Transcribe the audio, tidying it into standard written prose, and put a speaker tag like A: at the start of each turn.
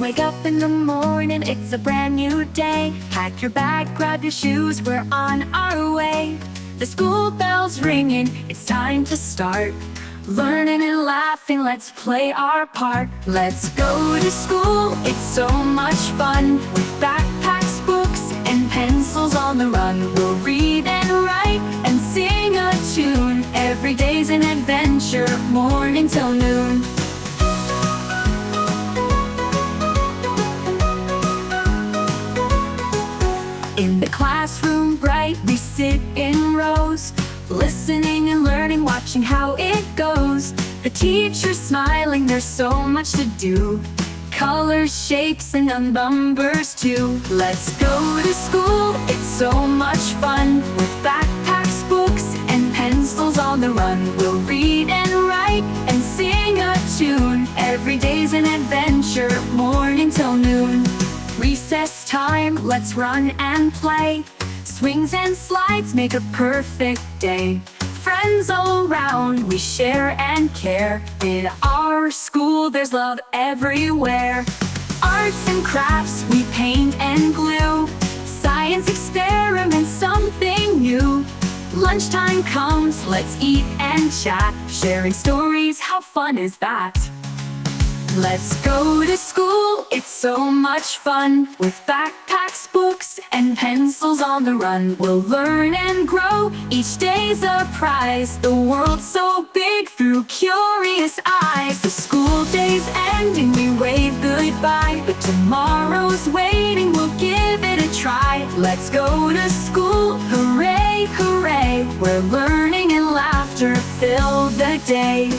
A: Wake up in the morning, it's a brand new day. Pack your bag, grab your shoes, we're on our way. The school bell's ringing, it's time to start. Learning and laughing, let's play our part. Let's go to school, it's so much fun. With backpacks, books, and pencils on the run, we'll read and write and sing a tune. Every day's an adventure, morning till noon. In the classroom bright, we sit in rows, listening and learning, watching how it goes. The teacher's smiling, there's so much to do. Colors, shapes, and numbers too. Let's go to school, it's so much fun. With backpacks, books, and pencils on the run, we'll read and write and sing a tune. Every day's an adventure, morning till noon. Recess time, let's run and play. Swings and slides make a perfect day. Friends all around, we share and care. In our school, there's love everywhere. Arts and crafts, we paint and glue. Science experiments, something new. Lunchtime comes, let's eat and chat. Sharing stories, how fun is that? Let's go to school, it's so much fun. With backpacks, books, and pencils on the run, we'll learn and grow, each day's a prize. The world's so big through curious eyes. The school day's ending, we wave goodbye, but tomorrow's waiting, we'll give it a try. Let's go to school, hooray, hooray, where learning and laughter fill the day.